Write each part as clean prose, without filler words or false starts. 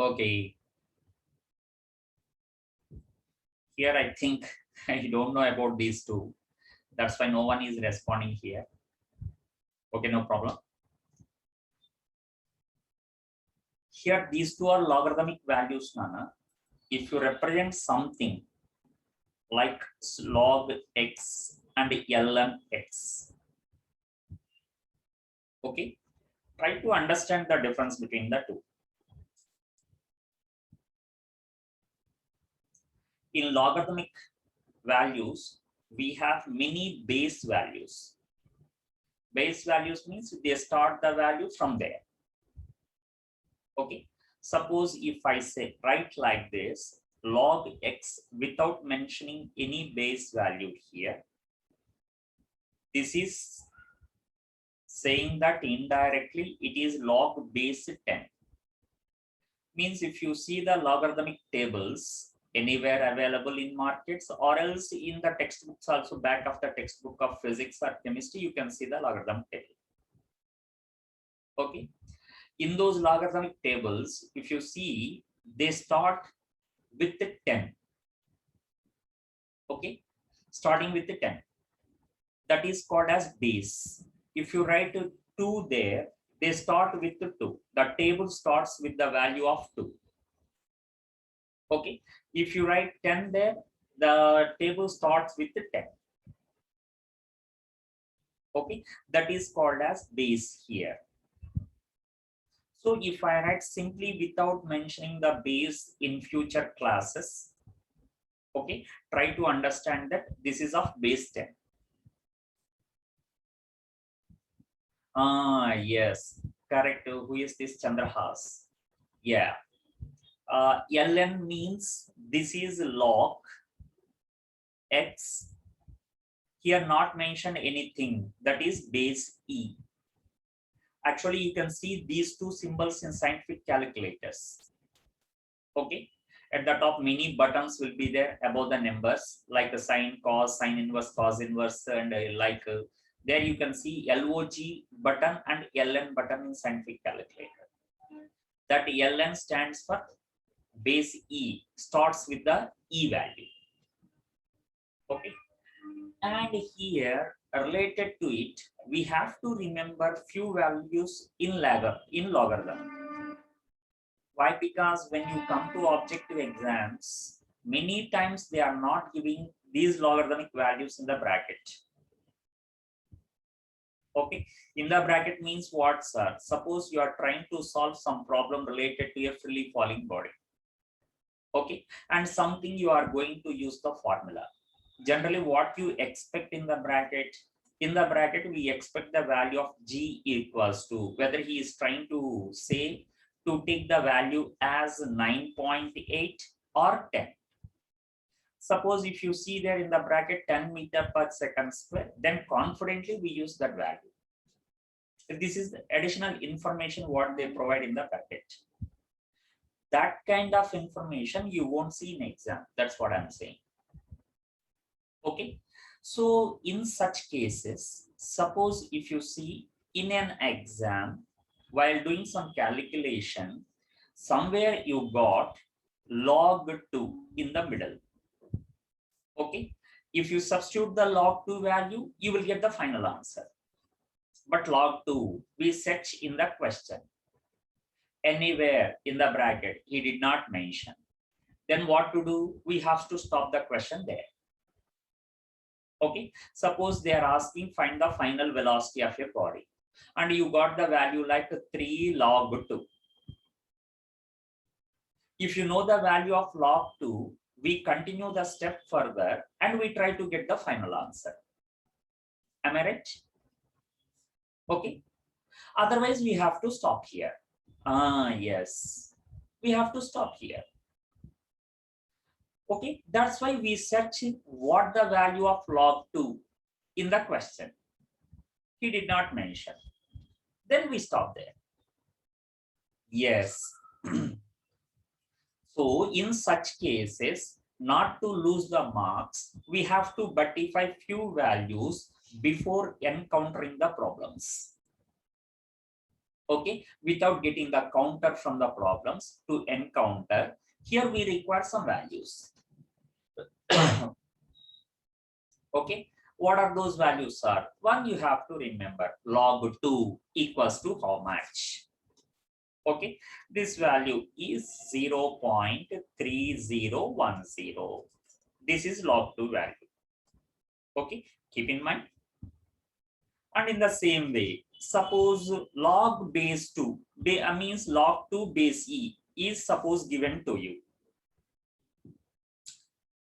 Okay, here I think I don't know about these two. That's why no one is responding here. Okay, no problem. Here, these two are logarithmic values, Nana. If you represent something like log x and ln x, okay, try to understand the difference between the two. In logarithmic values, we have many base values. Base values means they start the value from there. Okay, suppose if I say write like this, log x without mentioning any base value here, this is saying that indirectly it is log base 10. Means if you see the logarithmic tables anywhere available in markets or else in the textbooks, also back of the textbook of physics or chemistry, you can see the logarithm table. Okay, in those logarithmic tables, if you see, they start with the 10. Okay, starting with the 10. That is called as base. If you write 2 there, they start with the 2. The table starts with the value of 2. Okay, if you write 10 there, the table starts with the 10. Okay, that is called as base here. So if I write simply without mentioning the base in future classes, okay, try to understand that this is of base 10. Yes, correct. Who is this Chandrahas? Yeah. Ln means this is log x. Here not mention anything, that is base e. Actually, you can see these two symbols in scientific calculators. Okay, at the top many buttons will be there above the numbers, like the sine, cos, sine inverse, cos inverse, and there you can see log button and ln button in scientific calculator. That ln stands for base e, starts with the e value. Okay, and here related to it, we have to remember few values in logarithm. Why? Because when you come to objective exams, many times they are not giving these logarithmic values in the bracket. Okay, in the bracket means what, sir? Suppose you are trying to solve some problem related to a freely falling body. Okay, and something you are going to use the formula. Generally, what you expect in the bracket? In the bracket, we expect the value of g equals to, whether he is trying to say to take the value as 9.8 or 10. Suppose if you see there in the bracket 10 meter per second square, then confidently we use that value. This is the additional information what they provide in the bracket. That kind of information you won't see in exam. That's what I'm saying. Okay, so in such cases, suppose if you see in an exam, while doing some calculation, somewhere you got log 2 in the middle. Okay, if you substitute the log 2 value, you will get the final answer. But log 2, we search in the question. Anywhere in the bracket, he did not mention. Then what to do? We have to stop the question there. Okay, suppose they are asking find the final velocity of your body and you got the value like 3 log 2. If you know the value of log 2, we continue the step further and we try to get the final answer. Am I right? Okay, otherwise we have to stop here. Yes, we have to stop here. Okay, that's why we search what the value of log 2 in the question. He did not mention. Then we stop there. Yes. So in such cases, not to lose the marks, we have to butify few values before encountering the problems. Okay, without getting the counter from the problems to encounter, here we require some values. Okay, what are those values are? One, you have to remember log 2 equals to how much? Okay, this value is 0.3010. This is log 2 value. Okay, keep in mind. And in the same way, suppose log base 2 means log 2 base e is suppose given to you.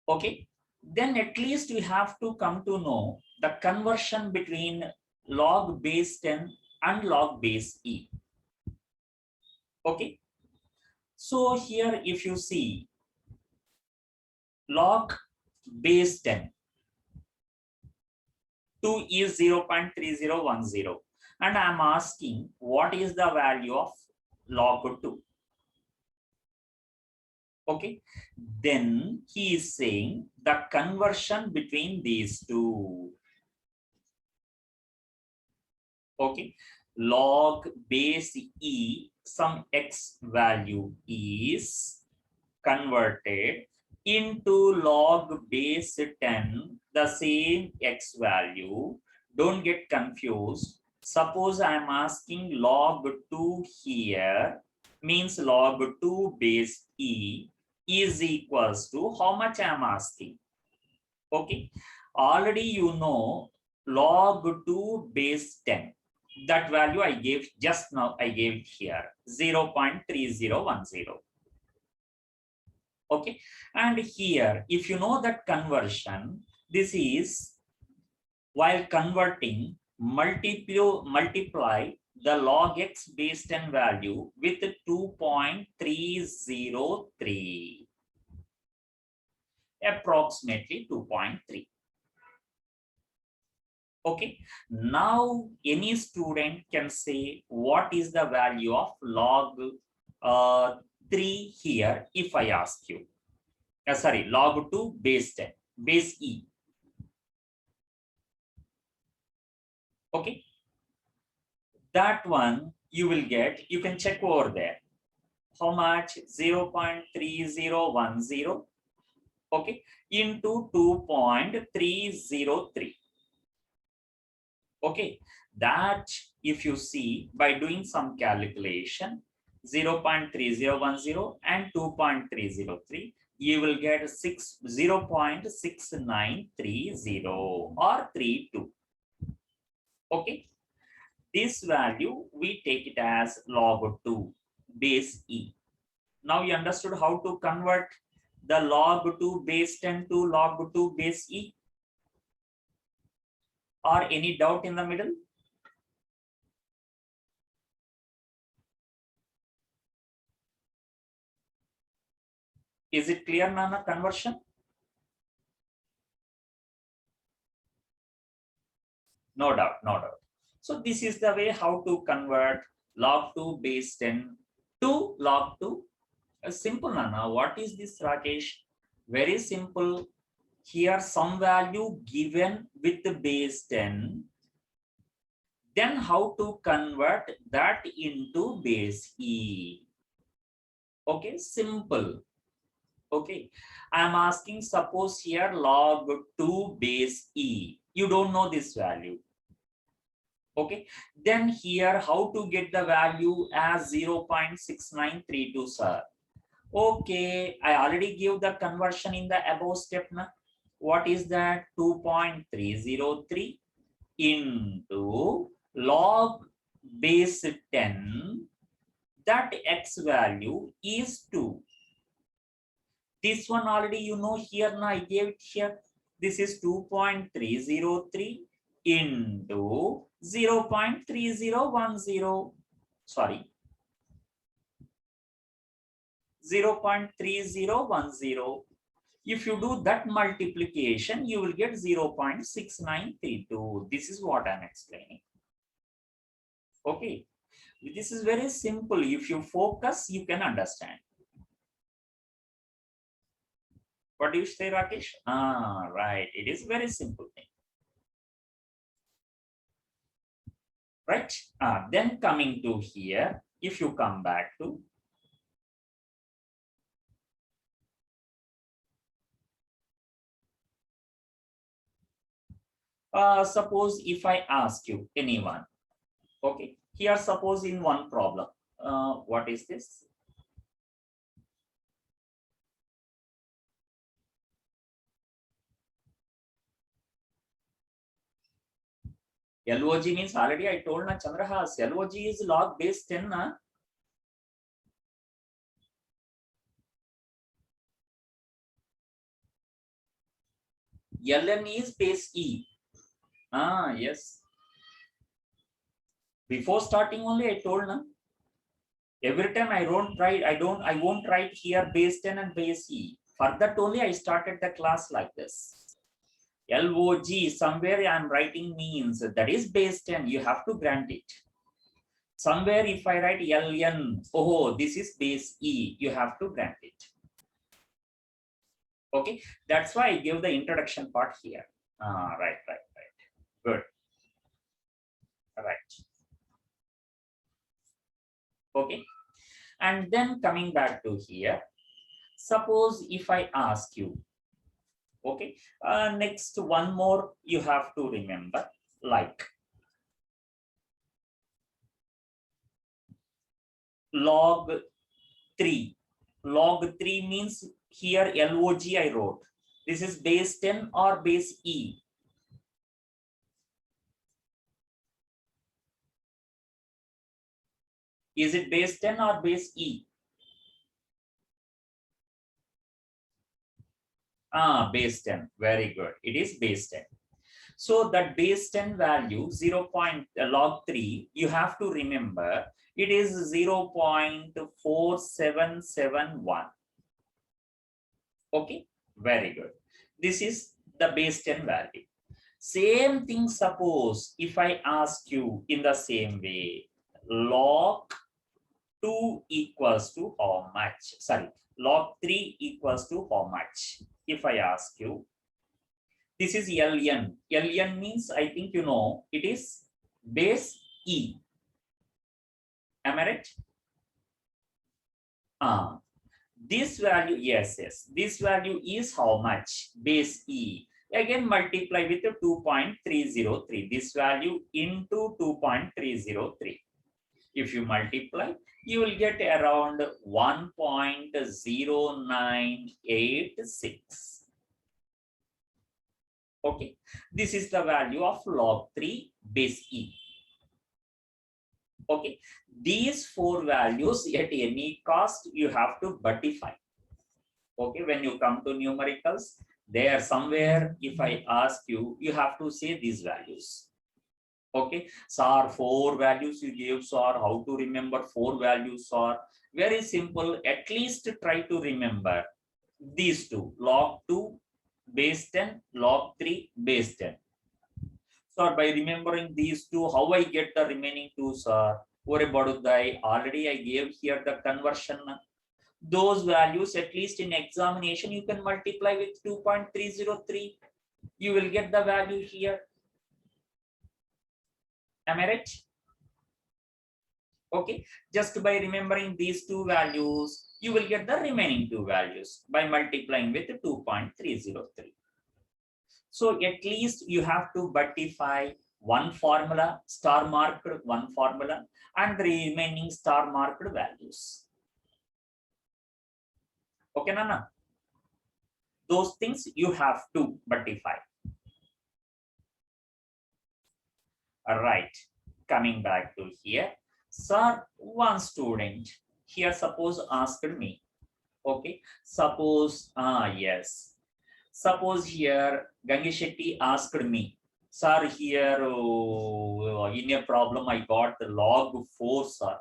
Okay, then at least we have to come to know the conversion between log base 10 and log base e. Okay, so here if you see log base 10, 2 is 0.3010, and I'm asking what is the value of log 2. Okay, then he is saying the conversion between these two. Okay, log base e, some x value is converted into log base 10, the same x value. Don't get confused. Suppose I am asking log 2 here, means log 2 base e is equals to how much I am asking. Okay, already you know log 2 base 10. That value I gave just now, I gave here 0.3010. Okay, and here if you know that conversion, this is while converting multiply the log x base 10 value with 2.303, approximately 2.3. Okay, now any student can say what is the value of log 3 here if I ask you. Sorry, log 2 base 10, base e. Okay, that one you will get, you can check over there. How much? 0.3010, okay, into 2.303. Okay, that if you see by doing some calculation, 0.3010 and 2.303, you will get 0.6930 or 32. Okay, this value we take it as log 2 base e. Now you understood how to convert the log 2 base 10 to log 2 base e? Or any doubt in the middle? Is it clear, Nana, conversion? No doubt, no doubt. So this is the way how to convert log 2 base 10 to log 2. Simple, Nana. What is this, Rakesh? Very simple. Here some value given with the base 10. Then how to convert that into base e. Okay, simple. Okay, I'm asking suppose here log 2 base e. You don't know this value. Okay, then here how to get the value as 0.6932, sir? Okay, I already gave the conversion in the above step. Na? What is that? 2.303 into log base 10. That x value is 2. This one already you know here. Now I gave it here. This is 2.303 into 0.3010. Sorry, 0.3010. If you do that multiplication, you will get 0.6932. This is what I'm explaining. Okay, this is very simple. If you focus, you can understand. What do you say, Rakesh? Ah, right. It is very simple thing. right? Then coming to here, if you come back to suppose if I ask you anyone, okay, here suppose in one problem, what is this? LOG means already I told na Chandrahas, LOG is log base 10 na. LN is base E. Yes. Before starting only I told na. Every time I won't write here base 10 and base E. For that only I started the class like this. LOG somewhere I am writing means that is base 10. You have to grant it. Somewhere if I write LN, oh, this is base E. You have to grant it. Okay, that's why I give the introduction part here. Right. Good. Right. Okay. And then coming back to here, suppose if I ask you, okay, next one more you have to remember, like log 3. Log 3 means here LOG I wrote. This is base 10 or base E. Is it base 10 or base E? Base 10. Very good. It is base 10. So that base 10 value 0. Log 3, you have to remember it is 0.4771. Okay, very good. This is the base 10 value. Same thing, suppose if I ask you in the same way, log 2 equals to how much? Sorry, log 3 equals to how much? If I ask you, this is LN. LN means, I think you know, it is base E. Am I right? This value, yes, this value is how much? Base E. Again, multiply with the 2.303. This value into 2.303. If you multiply, you will get around 1.0986. Okay, this is the value of log 3 base E. Okay, these four values at any cost you have to butify. Okay, when you come to numericals, there somewhere if I ask you, you have to say these values. Okay, sir, four values you gave, sir, how to remember four values, sir? Very simple, at least try to remember these two, log 2 base 10, log 3 base 10. Sir, by remembering these two, how I get the remaining two, sir? Already I gave here the conversion. Those values, at least in examination, you can multiply with 2.303. You will get the value here. Am I right? Okay, just by remembering these two values, you will get the remaining two values by multiplying with 2.303. So at least you have to butify one formula, star marked one formula, and the remaining star marked values. Okay, Nana? Those things you have to butify. All right, coming back to here. Sir, one student here suppose asked me, okay, suppose, yes, suppose here Gangeshetty asked me, sir, here in a problem I got the log 4, sir.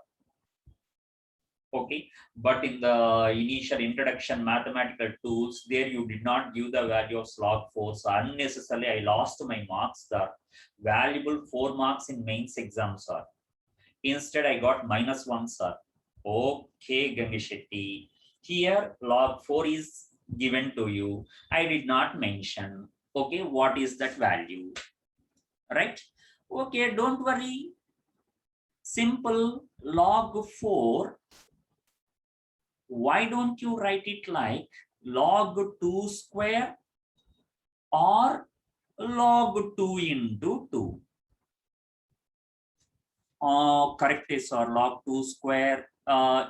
Okay, but in the initial introduction mathematical tools, there you did not give the value of log 4, so unnecessarily I lost my marks, sir. Valuable 4 marks in mains exam, sir. Instead I got -1, sir. Okay, Gangeshetty, here log 4 is given to you. I did not mention, okay, what is that value, right? Okay, don't worry. Simple log 4. Why don't you write it like log 2 square or log 2 into 2? Correct sir, log 2 square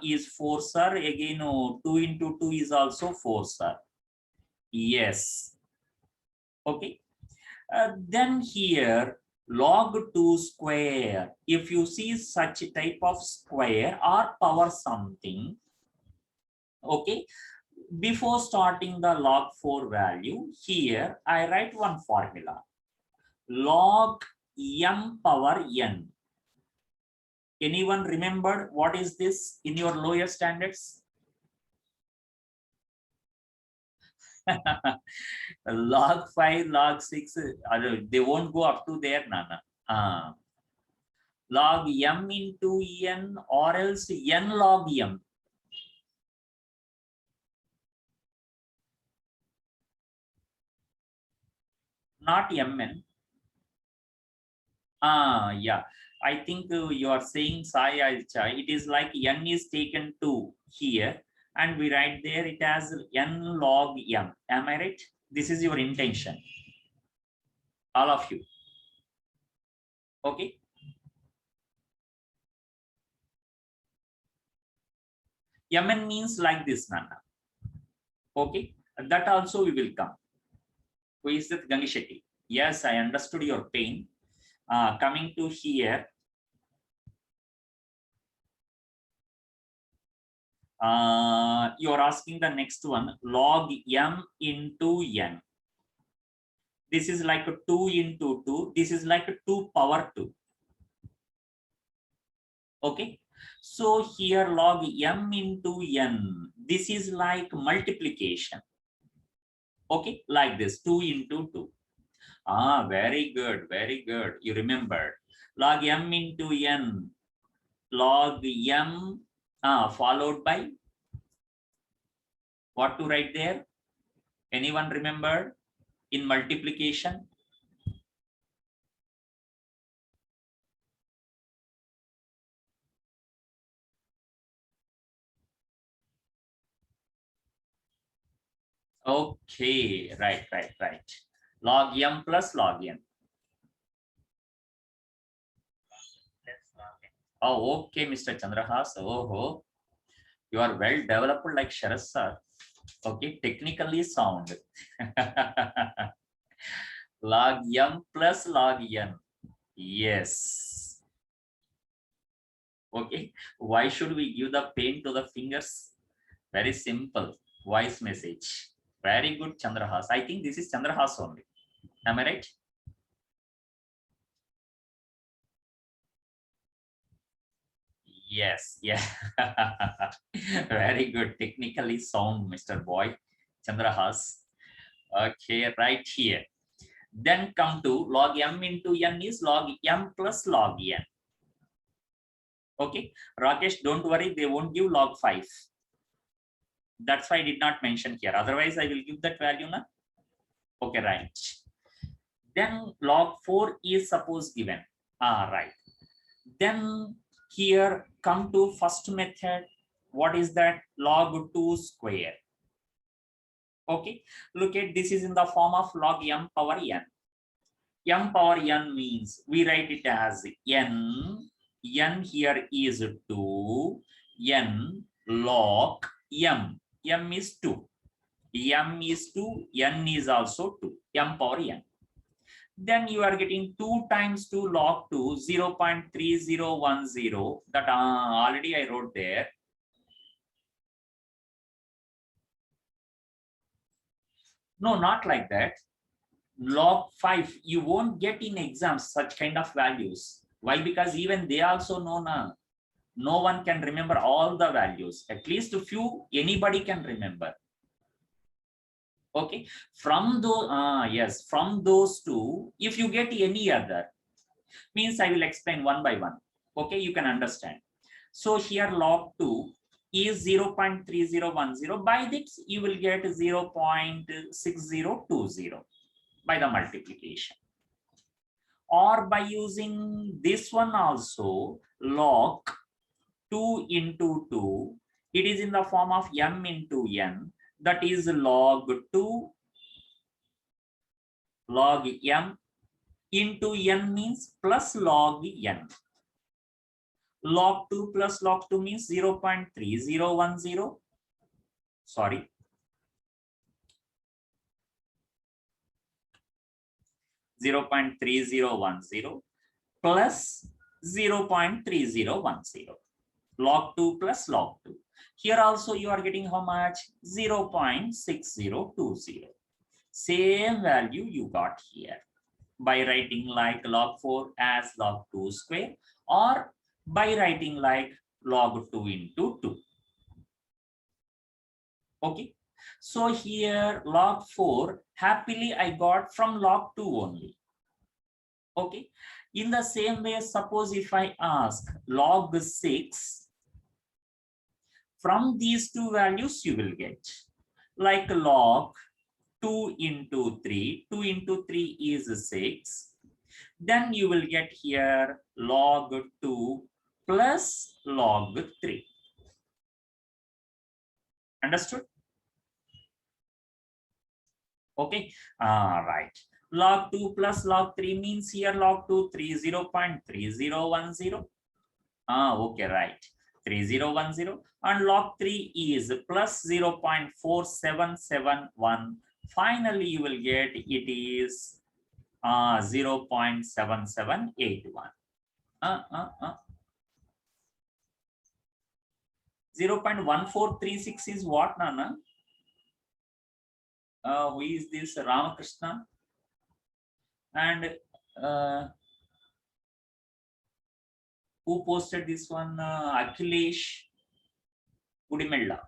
is 4 sir. Again, 2 into 2 is also 4 sir. Yes. Okay. Then here log 2 square. If you see such type of square or power something, okay, before starting the log 4 value, here I write one formula. Log m power n. Anyone remembered what is this in your lower standards? Log 5, log 6, they won't go up to there, Nana. Log m into n or else n log m. Not mn. Yeah. I think you are saying Sai Alcha. It is like n is taken to here and we write there it as n log m. Am I right? This is your intention. All of you. Okay. Mn means like this, Nana. Okay. That also we will come. Who is that? Gangishetty? Yes, I understood your pain. Coming to here. You are asking the next one, log m into n. This is like a 2 into 2. This is like a 2 power 2. Okay. So here log m into n. This is like multiplication. Okay. Like this 2 into 2. Very good. Very good. You remembered. Log m into n. Log m followed by what to write there? Anyone remember in multiplication? Okay, right. Log m plus log n. Oh, okay, Mr. Chandrahas. Oh, you are well developed like Sharat sir. Okay, technically sound. Log m plus log n. Yes. Okay. Why should we give the pain to the fingers? Very simple. Voice message. Very good, Chandrahas. I think this is Chandrahas only. Am I right? Yes. Yeah. Very good. Technically sound, Mr. Boy. Chandrahas. Okay, right here. Then come to log m into n is log m plus log n. Okay, Rakesh, don't worry, they won't give log 5. That's why I did not mention here. Otherwise, I will give that value now. Okay, right. Then log 4 is suppose given. Right. Then here come to first method. What is that? Log 2 square. Okay, look at this is in the form of log m power n. M power n means we write it as n. N here is 2. N log m. M is 2. M is 2. N is also 2. M power n. Then you are getting 2 times 2 log 2, 0.3010. That already I wrote there. No, not like that. Log 5, you won't get in exams such kind of values. Why? Because even they also know now. No one can remember all the values. At least a few, anybody can remember. Okay, from those, yes, from those two, if you get any other, means I will explain one by one. Okay, you can understand. So here log 2 is 0.3010. By this, you will get 0.6020 by the multiplication. or by using this one also, log 2 into 2, it is in the form of m into n, that is log 2 log m into n means plus log n. Log 2 plus log 2 means 0.3010. Sorry. 0.3010 plus 0.3010. Log 2 plus log 2. Here also you are getting how much? 0.6020. Same value you got here by writing like log 4 as log 2 square, or by writing like log 2 into 2. Okay. So here log 4 happily I got from log 2 only. Okay. In the same way, suppose if I ask log 6, from these two values you will get like log 2 into 3. 2 into 3 is 6. Then you will get here log 2 plus log 3. Understood? Okay. Right. Log 2 plus log 3 means here log 2 0.3010. Okay, right. 3010, and log 3 is plus 0.4771. Finally, you will get it is 0.7781. 0.1436 is what, Nana? Who is this? Ramakrishna? And who posted this one? Akhilesh Gudimella.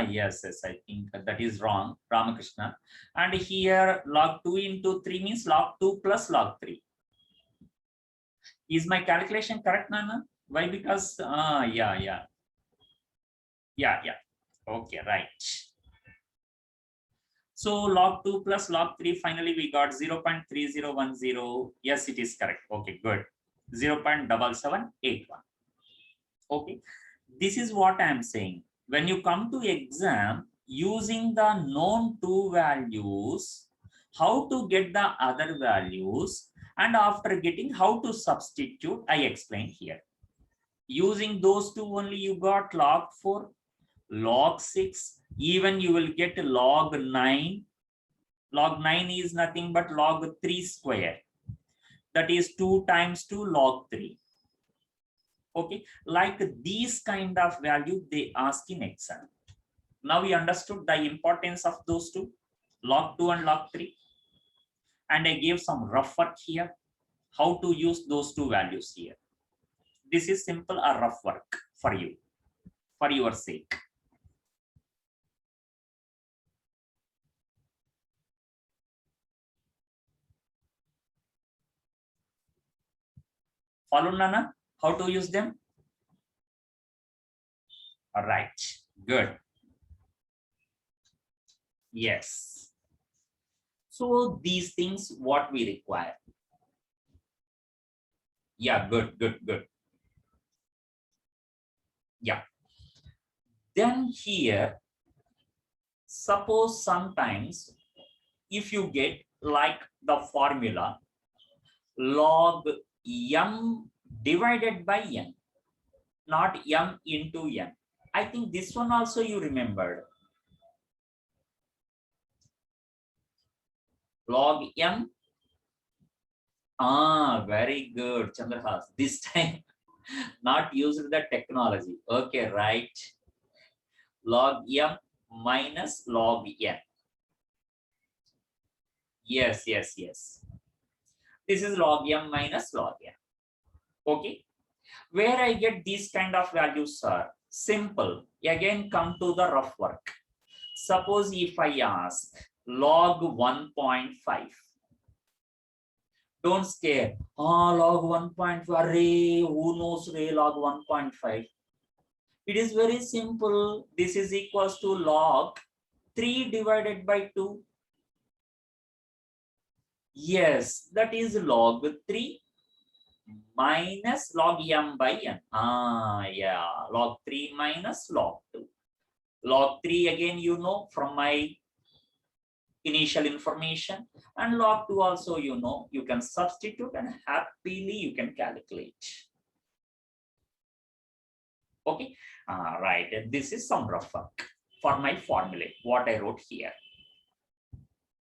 Yes, I think that is wrong, Ramakrishna. And here log 2 into 3 means log 2 plus log 3. Is my calculation correct, Nana? Why? Because yeah. Okay, right. So log 2 plus log 3, finally we got 0.3010. Yes, it is correct. Okay, good. 0.7781. Okay, this is what I am saying. When you come to exam, using the known two values, how to get the other values, and after getting how to substitute, I explain here. Using those two only, you got log 4, log 6, even you will get log 9. Log 9 is nothing but log 3 square. That is 2 times 2 log 3. Okay, like these kind of value they ask in exam. Now we understood the importance of those two, log 2 and log 3. And I gave some rough work here, how to use those two values here. This is simple or rough work for you, for your sake. Follow, Nana, how to use them? All right, good. Yes. So these things what we require. Yeah, good. Yeah. Then here, suppose sometimes if you get like the formula log m divided by n, not m into n. I think this one also you remembered. Log m. Very good, Chandrahas. This time not used the technology. Okay, right. Log m minus log n. Yes. This is log m minus log n. Okay. Where I get these kind of values are simple. Again, come to the rough work. Suppose if I ask log 1.5. Don't scare. Log 1.5. Who knows log 1.5? It is very simple. This is equals to log 3 divided by 2. Yes, that is log 3 minus log m by n. Yeah, log 3 minus log 2. Log 3 again, you know from my initial information, and log 2 also, you know, you can substitute and happily you can calculate. Okay, right. This is some rough work for my formula, what I wrote here.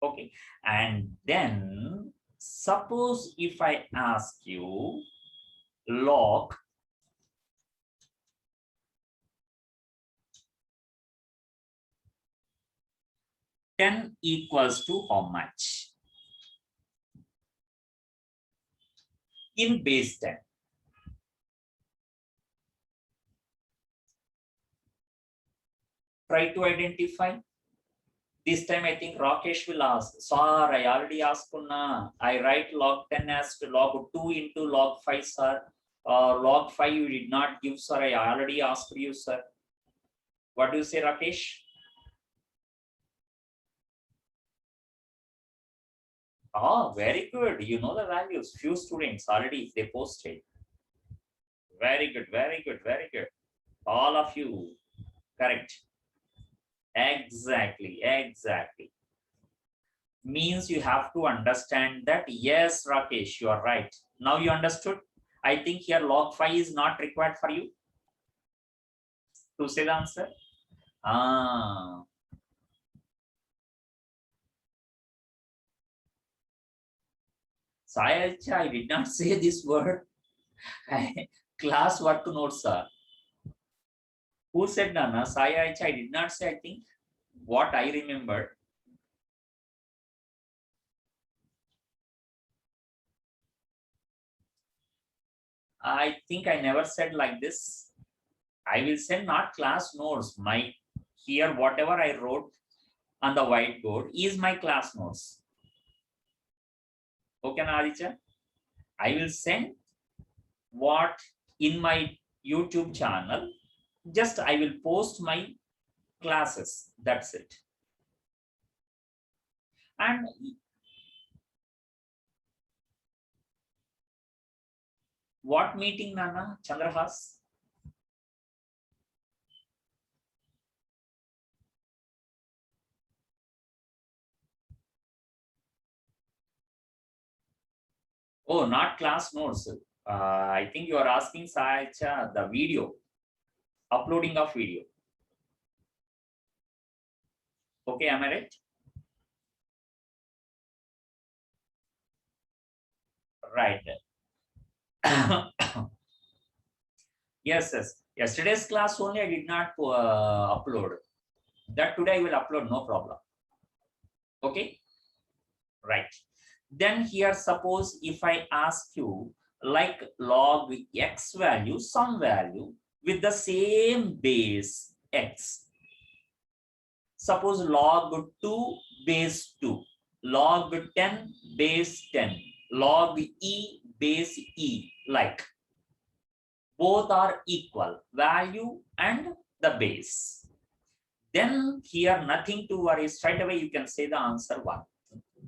Okay, and then suppose if I ask you log ten equals to how much in base 10? Try to identify. This time I think Rakesh will ask, sir, I already asked Kunna. I write log 10 as to log 2 into log 5, sir. Log 5 you did not give, sir. I already asked you, sir. What do you say, Rakesh? Oh, very good. You know the values. Few students already they posted. Very good, very good, very good. All of you, correct. Exactly, exactly. Means you have to understand that. Yes, Rakesh, you are right. Now you understood. I think here log 5 is not required for you to say the answer. Sai, I did not say this word. Class work notes, sir. Who said Nana? Sai, I did not say. I think what I remembered. I think I never said like this. I will send not class notes. My here, whatever I wrote on the whiteboard is my class notes. Okay, Aditya? I will send what in my YouTube channel. Just I will post my classes. That's it. And what meeting, Nana? Chandrahas? Oh, not class notes. I think you are asking Sacha the video, uploading of video. Okay, am I right? Right. Yes, yes. Yesterday's class only I did not upload. That today I will upload, no problem. Okay, right. Then here, suppose if I ask you like log x value, some value with the same base x. Suppose log 2 base 2, log 10 base 10, log e base e, like both are equal value and the base. Then here nothing to worry, straight away you can say the answer 1.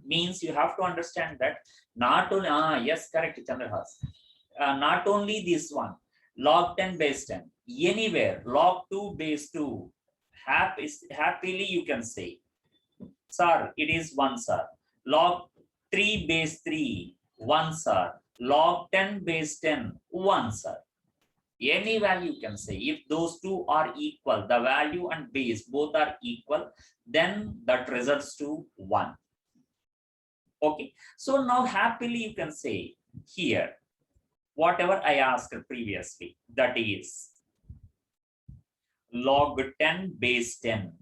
Means you have to understand that not only, yes, correct, Chandrahas. Not only this one, log 10 base 10, anywhere, log 2 base 2, happily you can say, sir, it is 1, sir. Log 3 base 3, 1, sir. Log 10 base 10, 1, sir. Any value you can say. If those two are equal, the value and base both are equal, then that results to 1. Okay. So now happily you can say here, whatever I asked previously, that is log 10 base 10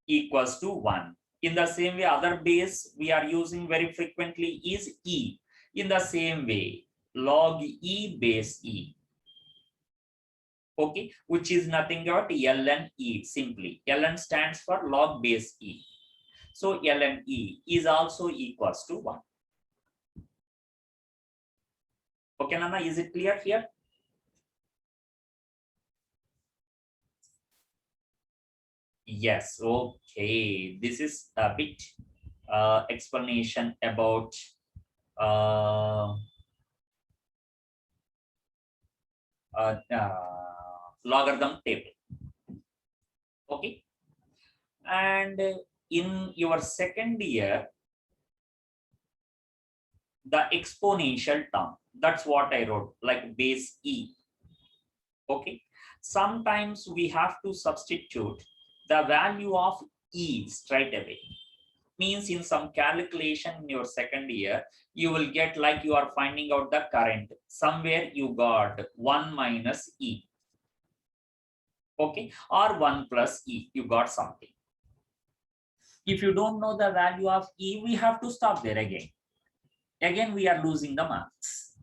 equals to 1. In the same way, other base we are using very frequently is e. In the same way, log e base e. Okay, which is nothing but ln e simply. Ln stands for log base e. So ln e is also equals to 1. Okay, Nana, is it clear here? Yes, okay. This is a bit explanation about uh, logarithm table. Okay. And in your second year, the exponential term, that's what I wrote, like base E. Okay. Sometimes we have to substitute the value of E straight away. Means in some calculation in your second year, you will get like you are finding out the current. Somewhere you got 1 minus E. Okay. Or 1 plus E. You got something. If you don't know the value of E, we have to stop there again. Again, we are losing the marks.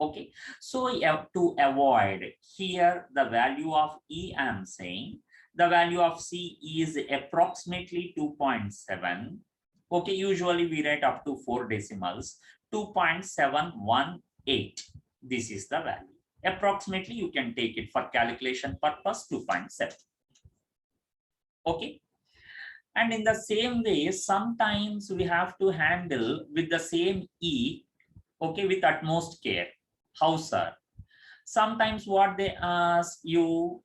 Okay. So to avoid here, the value of E, I am saying the value of C is approximately 2.7. Okay, usually we write up to 4 decimals, 2.718. This is the value. Approximately, you can take it for calculation purpose 2.7. Okay. And in the same way, sometimes we have to handle with the same E, okay, with utmost care. How, sir? Sometimes what they ask you,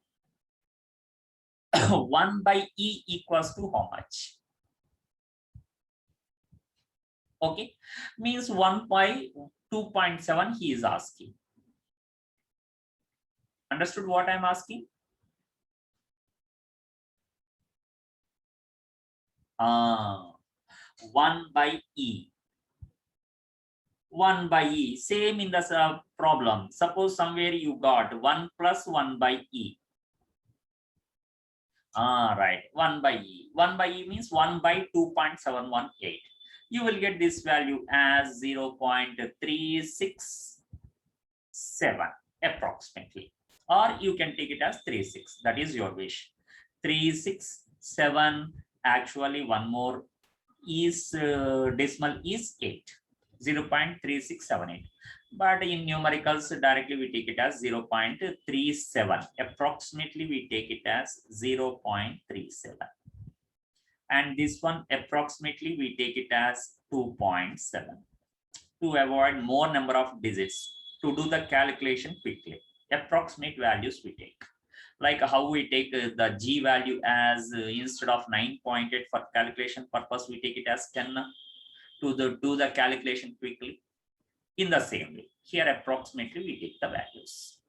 1 by E equals to how much? Okay, means 1 by 2.7 he is asking. Understood what I'm asking? 1 by E. 1 by E. Same in the problem. Suppose somewhere you got 1 plus 1 by E. Right. 1 by E. 1 by E means 1 by 2.718. You will get this value as 0.367 approximately. Or you can take it as 36. That is your wish. 367. Actually, one more is decimal is 8. 0.3678. But in numericals, directly we take it as 0.37. Approximately, we take it as 0.37. And this one, approximately, we take it as 2.7. To avoid more number of digits, to do the calculation quickly, approximate values we take. Like how we take the G value as instead of 9.8 for calculation purpose, we take it as 10 to do the calculation quickly. In the same way, here approximately we take the values.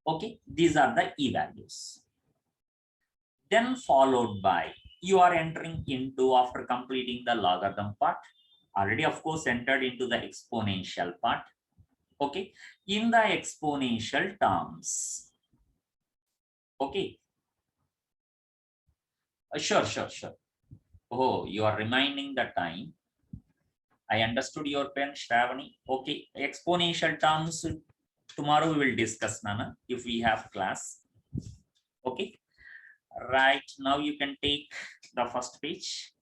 Okay, these are the E values. Then followed by, you are entering into, after completing the logarithm part, already of course entered into the exponential part. Okay, in the exponential terms. Okay. Sure. Oh, you are reminding the time. I understood your pen, Shravani. Okay, exponential terms tomorrow we will discuss, Nana, if we have class. Okay, right now you can take the first page.